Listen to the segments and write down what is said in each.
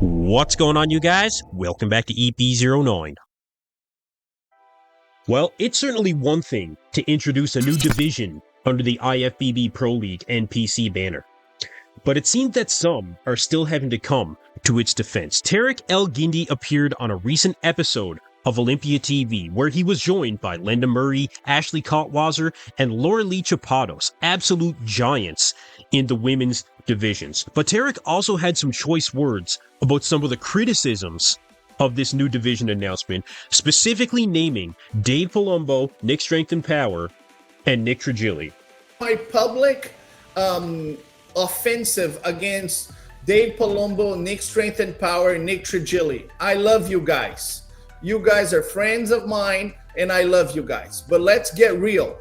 What's going on, you guys? Welcome back to EP09. Well, it's certainly one thing to introduce a new division under the IFBB Pro League NPC banner, but it seems that some are still having to come to its defense. Terrick El Guindy appeared on a recent episode of OlympiaTV, where he was joined by Lenda Murray, Ashley Kaltwasser, and Lauralee Chapados, absolute giants in the women's divisions. But Terrick also had some choice words about some of the criticisms of this new division announcement, specifically naming Dave Palumbo, Nick Strength and Power, and Nick Trigili. My public offensive against Dave Palumbo, Nick Strength and Power, and Nick Trigili. I love you guys. You guys are friends of mine, and I love you guys. But let's get real.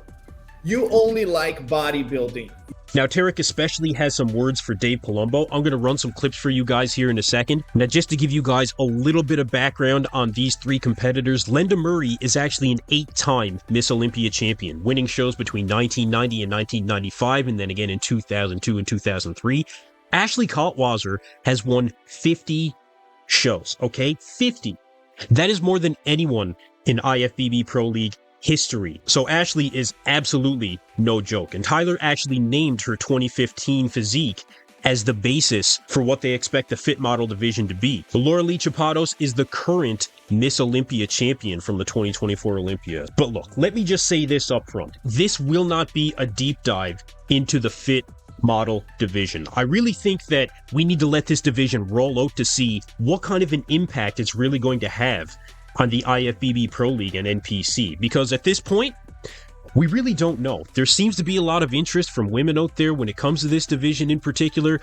You only like bodybuilding. Now, Terrick especially has some words for Dave Palumbo. I'm going to run some clips for you guys here in a second. Now, just to give you guys a little bit of background on these three competitors, Lenda Murray is actually an 8-time Miss Olympia champion, winning shows between 1990 and 1995, and then again in 2002 and 2003. Ashley Kaltwasser has won 50 shows, okay? 50. That is more than anyone in IFBB Pro League history. So Ashley is absolutely no joke. And Tyler actually named her 2015 physique as the basis for what they expect the fit model division to be. Lauralee Chapados is the current Miss Olympia champion from the 2024 Olympia. But look, let me just say this up front. This will not be a deep dive into the fit model division. I really think that we need to let this division roll out to see what kind of an impact it's really going to have on the IFBB Pro League and NPC, because at this point, we really don't know. There seems to be a lot of interest from women out there when it comes to this division in particular.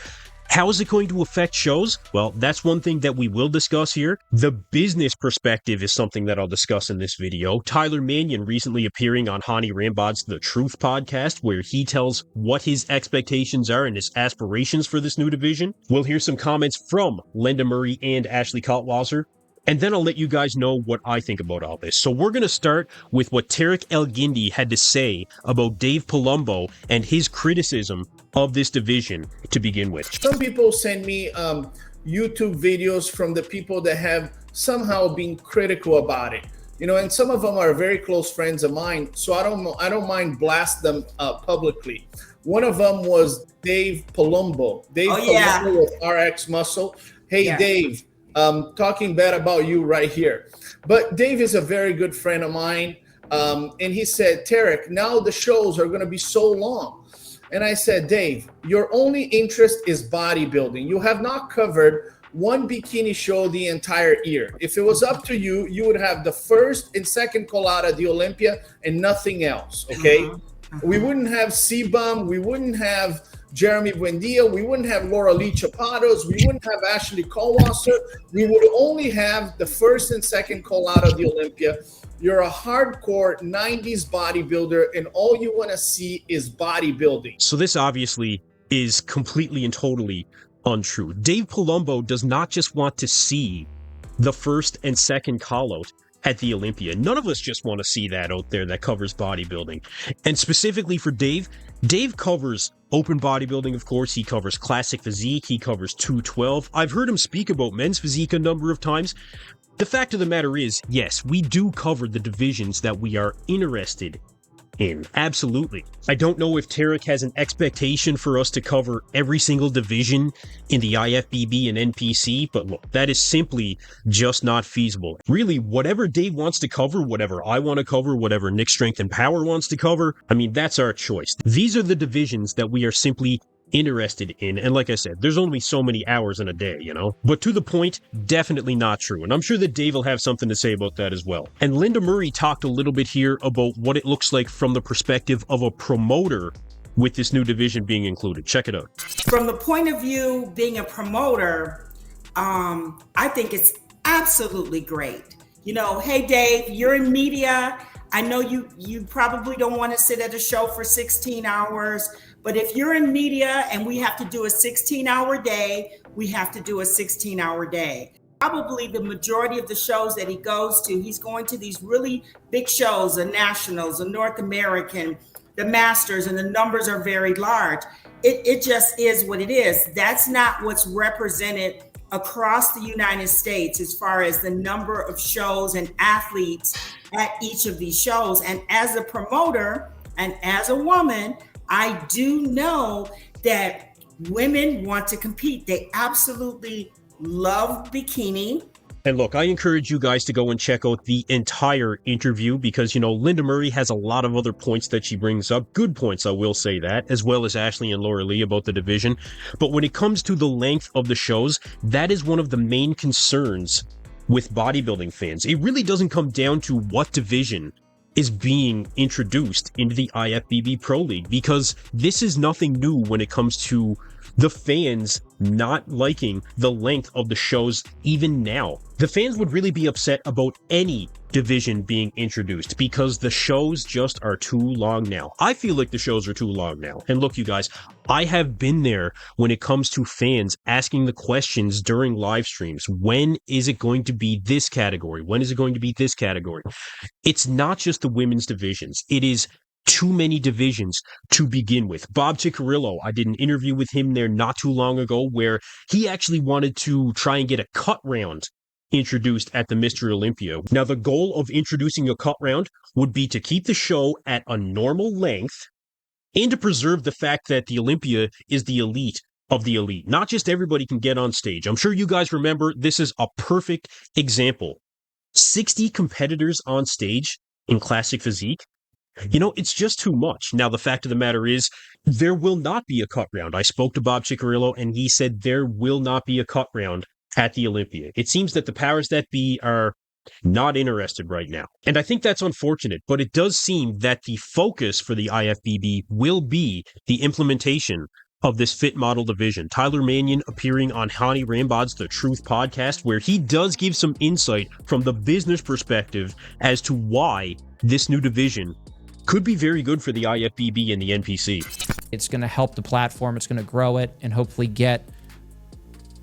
How is it going to affect shows? Well, that's one thing that we will discuss here. The business perspective is something that I'll discuss in this video. Tyler Manion recently appearing on Hany Rambod's The Truth podcast, where he tells what his expectations are and his aspirations for this new division. We'll hear some comments from Lenda Murray and Ashley Kaltwasser, and then I'll let you guys know what I think about all this. So we're going to start with what Terrick El Guindy had to say about Dave Palumbo and his criticism of this division to begin with. Some people send me YouTube videos from the people that have somehow been critical about it. You know, and some of them are very close friends of mine, so I don't mind blast them publicly. One of them was Dave Palumbo. Dave Palumbo with RX Muscle. Hey, Dave. Talking bad about you right here. But Dave is a very good friend of mine. And he said, Terrick, now the shows are going to be so long. And I said, Dave, your only interest is bodybuilding. You have not covered one bikini show the entire year. If it was up to you, you would have the first and second call out at the Olympia and nothing else, okay? We wouldn't have CBUM. We wouldn't have Jeremy Buendia, we wouldn't have Lauralee Chapados, we wouldn't have Ashley Kaltwasser. We would only have the first and second call out of the Olympia. You're a hardcore 90s bodybuilder, and all you want to see is bodybuilding. So this obviously is completely and totally untrue. Dave Palumbo does not just want to see the first and second call out at the Olympia. None of us just want to see that out there that covers bodybuilding. And specifically for Dave, Dave covers open bodybuilding, of course. He covers classic physique. He covers 212. I've heard him speak about men's physique a number of times. The fact of the matter is, yes, we do cover the divisions that we are interested in. Absolutely. I don't know if Terrick has an expectation for us to cover every single division in the IFBB and NPC, but look, that is simply just not feasible. Really, whatever Dave wants to cover, whatever I want to cover, whatever Nick Strength and Power wants to cover, I mean, that's our choice. These are the divisions that we are simply interested in, and like I said, there's only so many hours in a day, you know? But to the point, definitely not true, and I'm sure that Dave will have something to say about that as well. And Lenda Murray talked a little bit here about what it looks like from the perspective of a promoter with this new division being included. Check it out. From the point of view being a promoter, I think it's absolutely great. You know, hey Dave, you're in media. I know you probably don't want to sit at a show for 16 hours, but if you're in media and we have to do a 16-hour day, we have to do a 16-hour day. Probably the majority of the shows that he goes to, he's going to these really big shows, the Nationals, the North American, the Masters, and the numbers are very large. It just is what it is. That's not what's represented across the United States as far as the number of shows and athletes at each of these shows. And as a promoter and as a woman, I do know that women want to compete. They absolutely love bikini. And look, I encourage you guys to go and check out the entire interview because, Lenda Murray has a lot of other points that she brings up. Good points, I will say that, as well as Ashley and Lauralee about the division. But when it comes to the length of the shows, that is one of the main concerns with bodybuilding fans. It really doesn't come down to what division is being introduced into the IFBB Pro League, because this is nothing new when it comes to the fans not liking the length of the shows even now. The fans would really be upset about any division being introduced because the shows just are too long now. I feel like the shows are too long now. And look, you guys, I have been there when it comes to fans asking the questions during live streams. When is it going to be this category? When is it going to be this category? It's not just the women's divisions. It is too many divisions to begin with. Bob Ciccarillo, I did an interview with him there not too long ago where he actually wanted to try and get a cut round introduced at the Mr. Olympia. Now, the goal of introducing a cut round would be to keep the show at a normal length and to preserve the fact that the Olympia is the elite of the elite. Not just everybody can get on stage. I'm sure you guys remember this is a perfect example. 60 competitors on stage in classic physique. It's just too much. Now, the fact of the matter is, there will not be a cut round. I spoke to Bob Ciccarillo, and he said there will not be a cut round at the Olympia. It seems that the powers that be are not interested right now. And I think that's unfortunate, but it does seem that the focus for the IFBB will be the implementation of this fit model division. Tyler Manion appearing on Hany Rambod's The Truth podcast, where he does give some insight from the business perspective as to why this new division could be very good for the IFBB and the NPC. It's going to help the platform. It's going to grow it and hopefully get,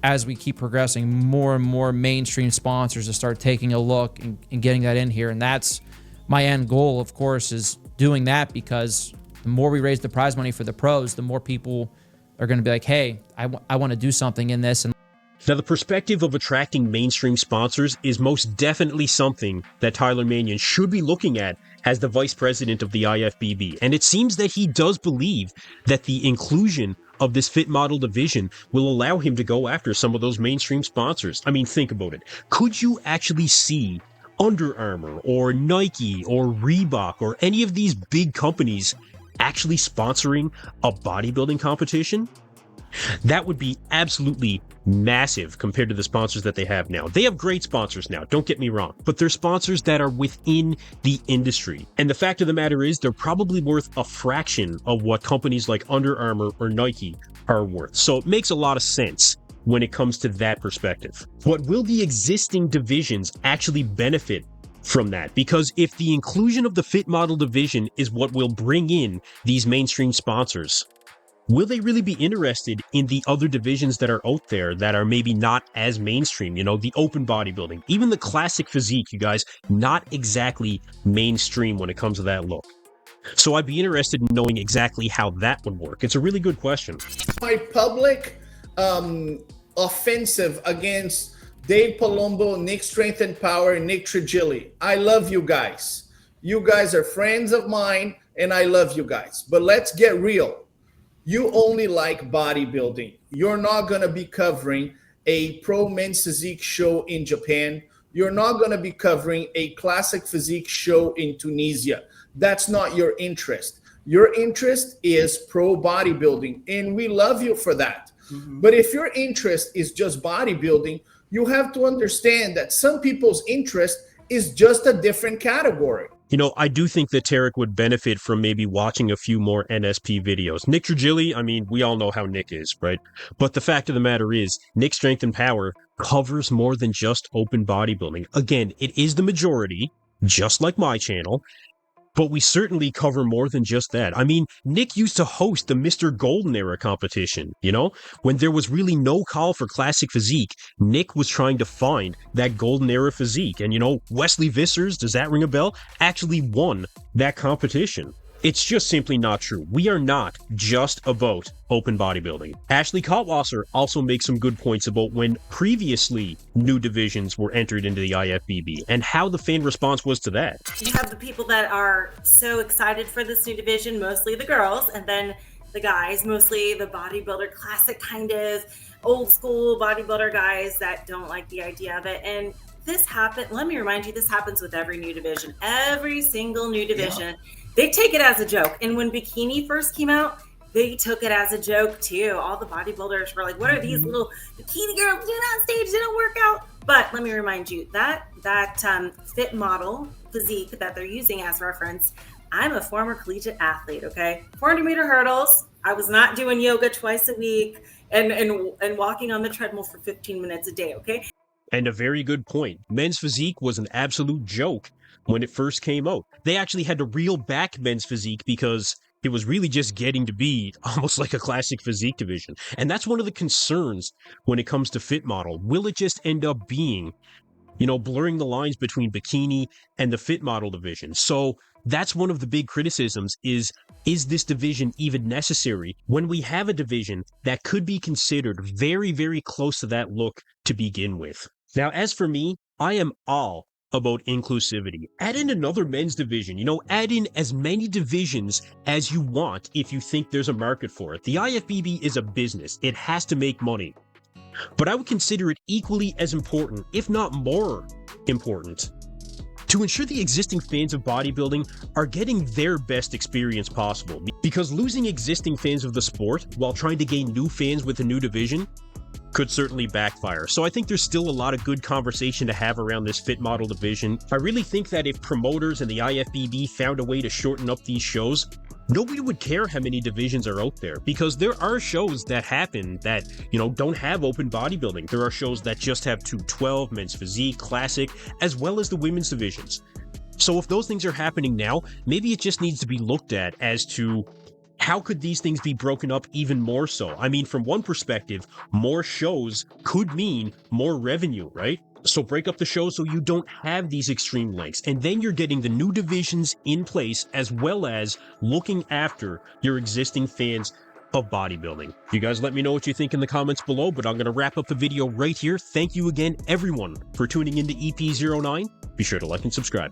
as we keep progressing, more and more mainstream sponsors to start taking a look and getting that in here. And that's my end goal, of course, is doing that, because the more we raise the prize money for the pros, the more people are going to be like, hey, I want to do something in this. And now, the perspective of attracting mainstream sponsors is most definitely something that Tyler Manion should be looking at as the vice president of the IFBB. And it seems that he does believe that the inclusion of this fit model division will allow him to go after some of those mainstream sponsors. I mean, think about it. Could you actually see Under Armour or Nike or Reebok or any of these big companies actually sponsoring a bodybuilding competition? That would be absolutely massive compared to the sponsors that they have now. They have great sponsors now, don't get me wrong, but they're sponsors that are within the industry. And the fact of the matter is, they're probably worth a fraction of what companies like Under Armour or Nike are worth. So it makes a lot of sense when it comes to that perspective. But will the existing divisions actually benefit from that? Because if the inclusion of the fit model division is what will bring in these mainstream sponsors, will they really be interested in the other divisions that are out there that are maybe not as mainstream? The open bodybuilding, even the classic physique, you guys, not exactly mainstream when it comes to that look. So I'd be interested in knowing exactly how that would work. It's a really good question. My public offensive against Dave Palumbo, Nick Strength and Power, and Nick Trigili. I love you guys. You guys are friends of mine, and I love you guys. But let's get real. You only like bodybuilding. You're not going to be covering a pro men's physique show in Japan. You're not going to be covering a classic physique show in Tunisia. That's not your interest. Your interest is pro bodybuilding, and we love you for that. Mm-hmm. But if your interest is just bodybuilding, you have to understand that some people's interest is just a different category. I do think that Terrick would benefit from maybe watching a few more NSP videos. Nick Trigili, I mean, we all know how Nick is, right? But the fact of the matter is, Nick Strength and Power covers more than just open bodybuilding. Again, it is the majority, just like my channel, but we certainly cover more than just that. I mean, Nick used to host the Mr. Golden Era competition, when there was really no call for classic physique. Nick was trying to find that Golden Era physique. And, Wesley Vissers, does that ring a bell? Actually won that competition. It's just simply not true. We are not just about open bodybuilding. Ashley Kaltwasser also makes some good points about when previously new divisions were entered into the IFBB and how the fan response was to that. You have the people that are so excited for this new division, mostly the girls, and then the guys, mostly the bodybuilder classic kind of old school bodybuilder guys that don't like the idea of it. And this happened, let me remind you, this happens with every new division. Every single new division, they take it as a joke. And when bikini first came out, they took it as a joke too. All the bodybuilders were like, what are these little bikini girls doing on stage? They don't work out. But let me remind you, that fit model physique that they're using as reference, I'm a former collegiate athlete, okay? 400-meter hurdles. I was not doing yoga twice a week and walking on the treadmill for 15 minutes a day, okay? And a very good point. Men's physique was an absolute joke when it first came out. They actually had to reel back men's physique because it was really just getting to be almost like a classic physique division. And that's one of the concerns when it comes to fit model. Will it just end up being, blurring the lines between bikini and the fit model division? So that's one of the big criticisms is this division even necessary when we have a division that could be considered very, very close to that look to begin with? Now, as for me, I am all about inclusivity. Add in another men's division, add in as many divisions as you want if you think there's a market for it. The IFBB is a business. It has to make money. But I would consider it equally as important, if not more important, to ensure the existing fans of bodybuilding are getting their best experience possible. Because losing existing fans of the sport while trying to gain new fans with a new division could certainly backfire. So I think there's still a lot of good conversation to have around this fit model division. I really think that if promoters and the IFBB found a way to shorten up these shows, nobody would care how many divisions are out there, because there are shows that happen that, don't have open bodybuilding. There are shows that just have 212, men's physique, classic, as well as the women's divisions. So if those things are happening now, maybe it just needs to be looked at as to how could these things be broken up even more so? I mean, from one perspective, more shows could mean more revenue, right? So break up the show so you don't have these extreme lengths. And then you're getting the new divisions in place, as well as looking after your existing fans of bodybuilding. You guys let me know what you think in the comments below, but I'm going to wrap up the video right here. Thank you again, everyone, for tuning into EP09. Be sure to like and subscribe.